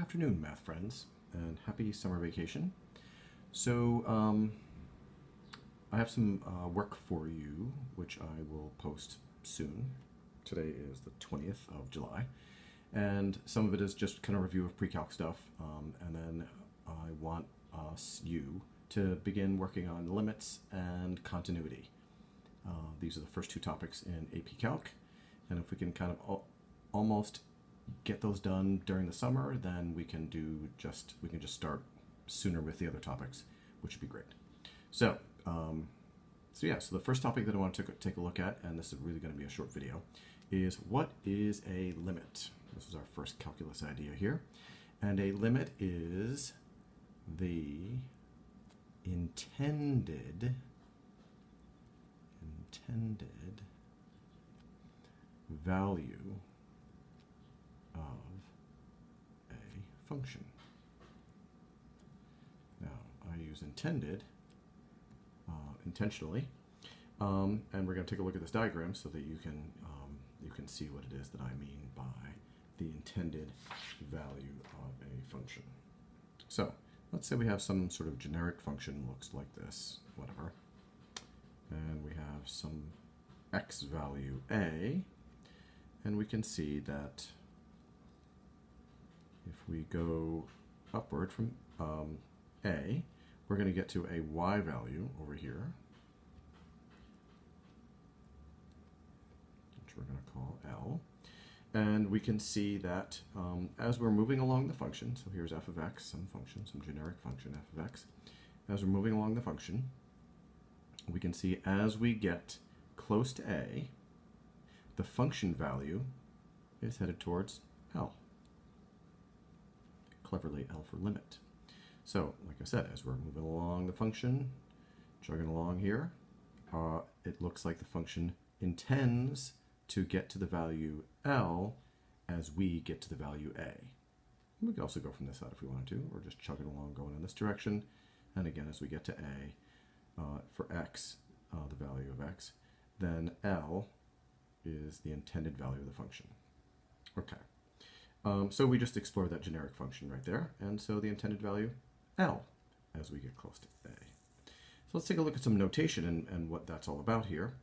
afternoon, math friends, and happy summer vacation. So, I have some work for you, which I will post soon. Today is the 20th of July, and some of it is just kind of review of pre-calc stuff, and then I want you to begin working on limits and continuity. These are the first two topics in AP Calc, and if we can kind of almost get those done during the summer, then we can just start sooner with the other topics, which would be great. So, so the first topic that I want to take a look at, and this is really going to be a short video, is what is a limit? This is our first calculus idea here, and a limit is the intended value of a function. Now, I use intended intentionally, and we're going to take a look at this diagram so that you can see what it is that I mean by the intended value of a function. So, let's say we have some sort of generic function, looks like this, whatever, and we have some x value a, and we can see that if we go upward from a, we're going to get to a y value over here, which we're going to call L. And we can see that as we're moving along the function, so here's f of x, some function, some generic function f of x. As we're moving along the function, we can see as we get close to a, the function value is headed towards L. Cleverly, L for limit. So, like I said, as we're moving along the function, chugging along here, it looks like the function intends to get to the value L as we get to the value A. We could also go from this side if we wanted to, or just chugging along going in this direction. And again, as we get to A, for x, the value of x, then L is the intended value of the function. Okay. So we just explored that generic function right there, and so the intended value, L, as we get close to A. So let's take a look at some notation and what that's all about here.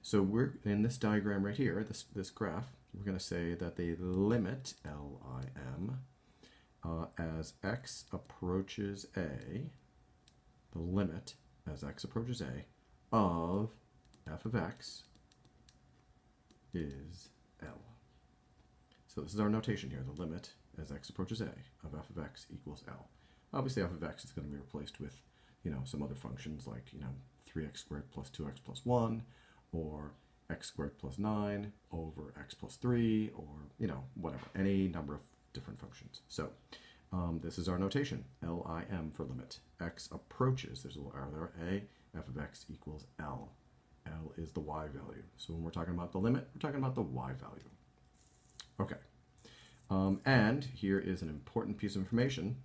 So we're in this diagram right here, this graph, we're going to say that the limit, Lim, as x approaches A, the limit as x approaches A of f of x is L. So this is our notation here, the limit as x approaches A of f of x equals L. Obviously f of x is going to be replaced with, some other functions like, 3x squared plus 2x plus 1, or x squared plus 9 over x plus 3, or, whatever, any number of different functions. So this is our notation, Lim for limit. X approaches, there's a little arrow there, A, f of x equals L. L is the y value. So when we're talking about the limit, we're talking about the y value. Okay. And here is an important piece of information,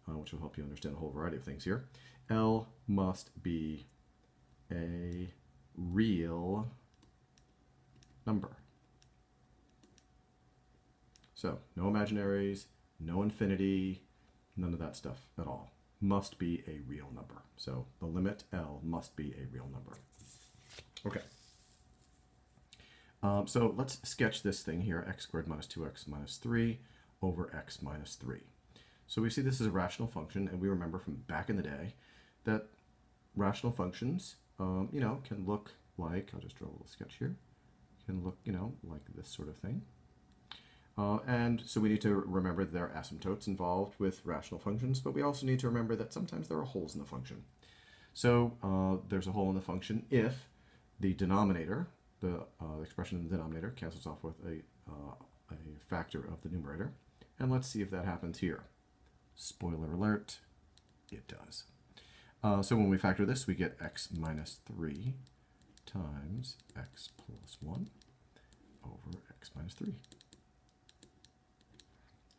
which will help you understand a whole variety of things here. L must be a real number. So, no imaginaries, no infinity, none of that stuff at all. Must be a real number. So, the limit L must be a real number. Okay. So let's sketch this thing here, x squared minus 2x minus 3 over x minus 3. So we see this is a rational function, and we remember from back in the day that rational functions, can look like, I'll just draw a little sketch here, can look, like this sort of thing. And so we need to remember that there are asymptotes involved with rational functions, but we also need to remember that sometimes there are holes in the function. So there's a hole in the function if the denominator, the expression in the denominator, cancels off with a factor of the numerator. And let's see if that happens here. Spoiler alert, it does. So when we factor this, we get x minus 3 times x plus 1 over x minus 3.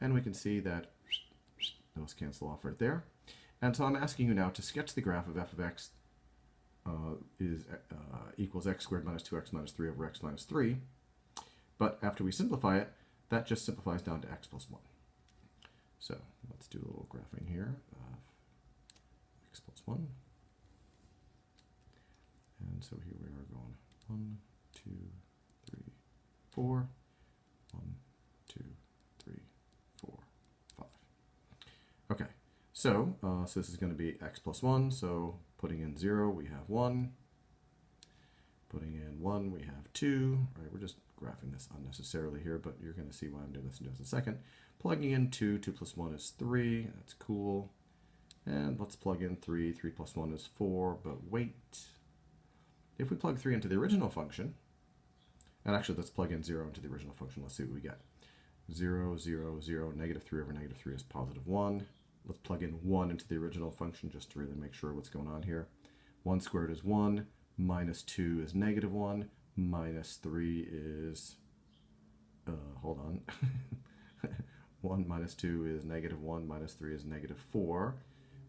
And we can see that those cancel off right there. And so I'm asking you now to sketch the graph of f of x equals x squared minus 2x minus 3 over x minus 3. But after we simplify it, that just simplifies down to x plus 1. So let's do a little graphing here of x plus 1. And so here we are going 1, 2, 3, 4. 1, 2, 3, 4, 5. Okay, so this is going to be x plus 1. So putting in 0, we have 1. Putting in 1, we have 2. Right, we're just graphing this unnecessarily here, but you're going to see why I'm doing this in just a second. Plugging in 2, 2 plus 1 is 3. That's cool. And let's plug in 3. 3 plus 1 is 4, but wait. If we plug 3 into the original function, and actually let's plug in 0 into the original function, let's see what we get. 0, 0, 0, negative 3 over negative 3 is positive 1. Let's plug in 1 into the original function just to really make sure what's going on here. 1 squared is 1, minus 2 is negative 1, minus 3 is, hold on, 1 minus 2 is negative 1, minus 3 is negative 4.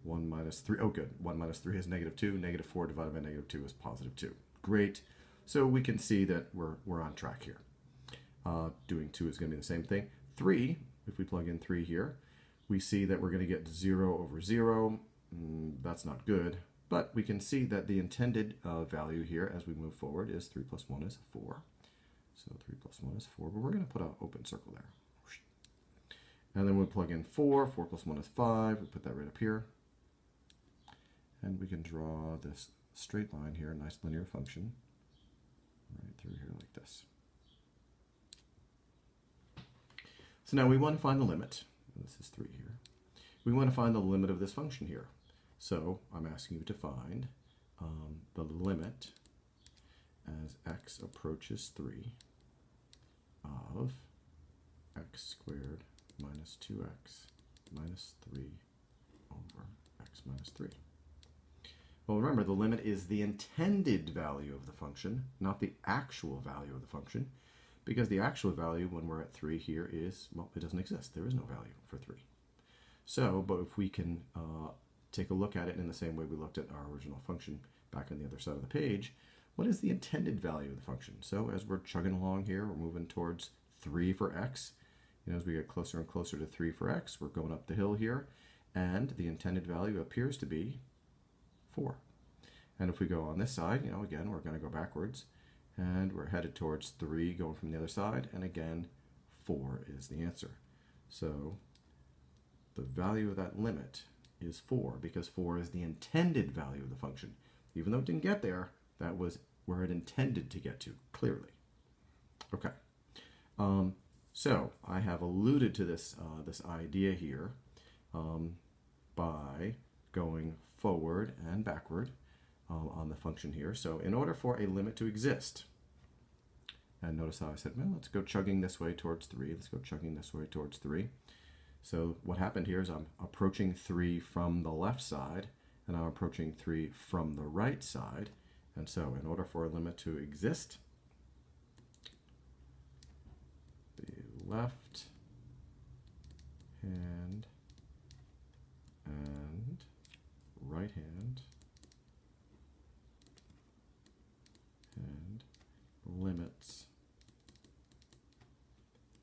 1 minus 3, oh good, 1 minus 3 is negative 2, negative 4 divided by negative 2 is positive 2. Great, so we can see that we're on track here. Doing 2 is going to be the same thing. 3, if we plug in 3 here, we see that we're going to get 0 over 0. That's not good, but we can see that the intended value here as we move forward is 3 plus 1 is 4. So 3 plus 1 is 4, but we're going to put an open circle there. And then we plug in 4. 4 plus 1 is 5. We put that right up here. And we can draw this straight line here, a nice linear function, right through here like this. So now we want to find the limit. This is 3 here. We want to find the limit of this function here. So I'm asking you to find the limit as x approaches 3 of x squared minus 2x minus 3 over x minus 3. Well, remember, the limit is the intended value of the function, not the actual value of the function, because the actual value when we're at 3 here is, well, it doesn't exist. There is no value for 3. So, but if we can take a look at it in the same way we looked at our original function back on the other side of the page, what is the intended value of the function? So as we're chugging along here, we're moving towards 3 for x. You know, as we get closer and closer to 3 for x, we're going up the hill here, and the intended value appears to be 4. And if we go on this side, you know, again, we're going to go backwards, and we're headed towards 3 going from the other side, and again, 4 is the answer. So the value of that limit is 4, because 4 is the intended value of the function. Even though it didn't get there, that was where it intended to get to, clearly. Okay. So I have alluded to this, this idea here by going forward and backward on the function here. So in order for a limit to exist, and notice how I said, well, let's go chugging this way towards 3. Let's go chugging this way towards 3. So what happened here is I'm approaching 3 from the left side, and I'm approaching 3 from the right side. And so in order for a limit to exist, the left hand and right hand and limits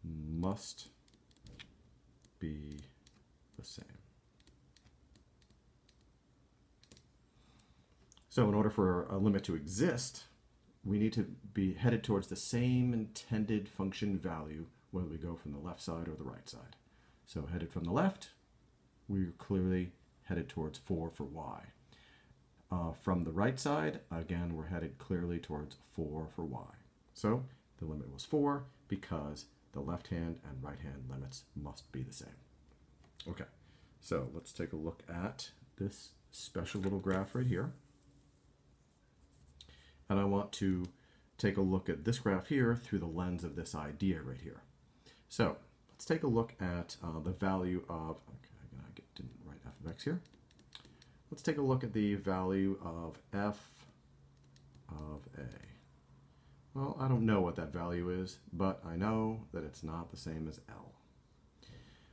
must be the same. So in order for a limit to exist, we need to be headed towards the same intended function value whether we go from the left side or the right side. So headed from the left, we're clearly headed towards 4 for y. From the right side, again, we're headed clearly towards 4 for y. So the limit was 4 because the left hand and right hand limits must be the same. Okay, so let's take a look at this special little graph right here. And I want to take a look at this graph here through the lens of this idea right here. So let's take a look at the value of, okay, I didn't write f of x here. Let's take a look at the value of f of a. Well, I don't know what that value is, but I know that it's not the same as L.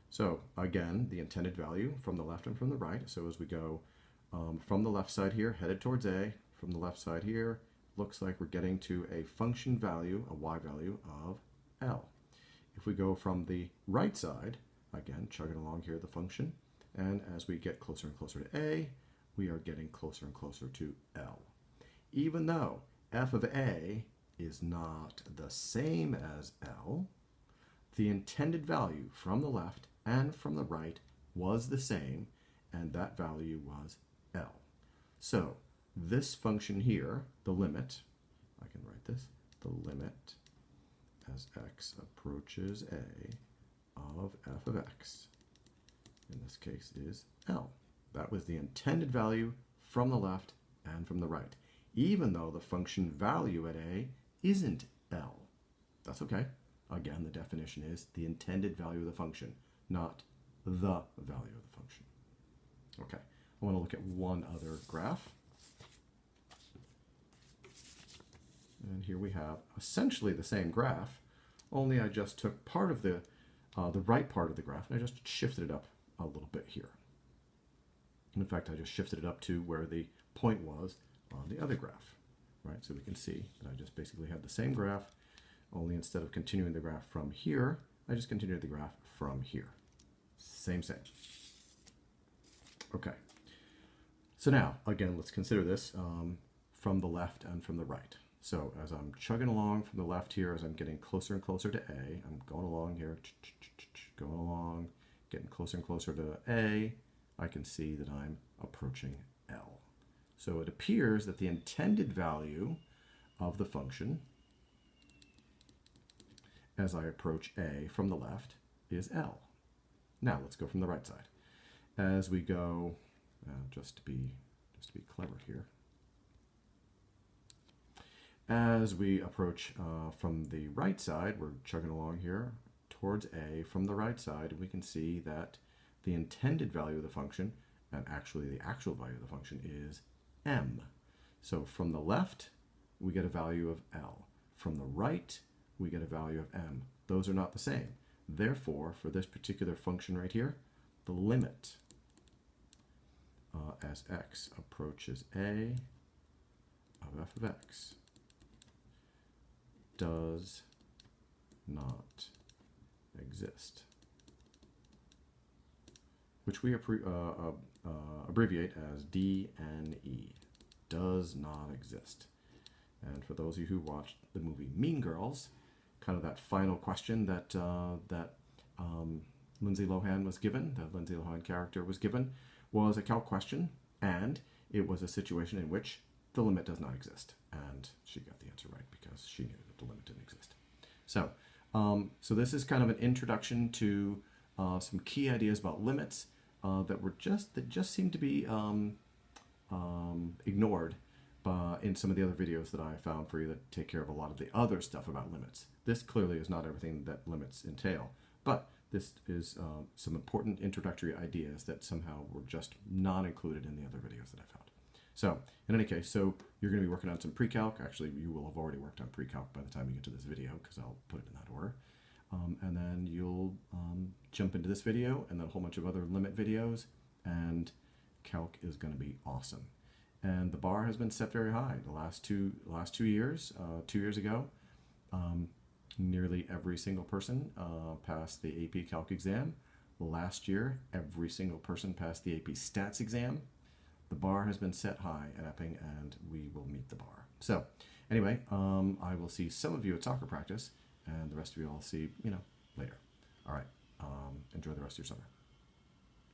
So again, the intended value from the left and from the right. So as we go from the left side here, headed towards A, from the left side here, looks like we're getting to a function value, a y value of L. If we go from the right side, again, chugging along here, the function. And as we get closer and closer to A, we are getting closer and closer to L. Even though f of A is not the same as L, the intended value from the left and from the right was the same, and that value was L. So this function here, the limit, I can write this, the limit as x approaches A of f of x, in this case, is L. That was the intended value from the left and from the right, even though the function value at A isn't L. That's okay. Again, the definition is the intended value of the function, not the value of the function. Okay, I want to look at one other graph. And here we have essentially the same graph, only I just took part of the right part of the graph and I just shifted it up a little bit here. And in fact, I just shifted it up to where the point was on the other graph, right? So we can see that I just basically have the same graph, only instead of continuing the graph from here, I just continued the graph from here. Same. Okay. So now, again, let's consider this from the left and from the right. So as I'm chugging along from the left here, as I'm getting closer and closer to A, I'm going along here, going along, getting closer and closer to A, I can see that I'm approaching L. So it appears that the intended value of the function as I approach A from the left is L. Now let's go from the right side. As we go, just to be clever here, as we approach from the right side, we're chugging along here towards A from the right side, we can see that the intended value of the function, and actually the actual value of the function, is M. So from the left, we get a value of L. From the right, we get a value of M. Those are not the same. Therefore, for this particular function right here, the limit as x approaches A of f of x does not exist, which we abbreviate as DNE, does not exist. And for those of you who watched the movie Mean Girls, kind of that final question that Lindsay Lohan was given, the Lindsay Lohan character was given, was a calc question, and it was a situation in which the limit does not exist. And she got the answer right because she knew that the limit didn't exist. So, so this is kind of an introduction to some key ideas about limits that just seem to be ignored in some of the other videos that I found for you that take care of a lot of the other stuff about limits. This clearly is not everything that limits entail, but this is some important introductory ideas that somehow were just not included in the other videos that I found. So in any case, so you're going to be working on some pre-calc. Actually, you will have already worked on pre-calc by the time you get to this video because I'll put it in that order. And then you'll jump into this video and then a whole bunch of other limit videos, and calc is going to be awesome. And the bar has been set very high. The last two years, 2 years ago, nearly every single person passed the AP Calc exam. Last year, every single person passed the AP Stats exam. The bar has been set high at Epping, and we will meet the bar. So, anyway, I will see some of you at soccer practice, and the rest of you I'll see, later. All right, enjoy the rest of your summer.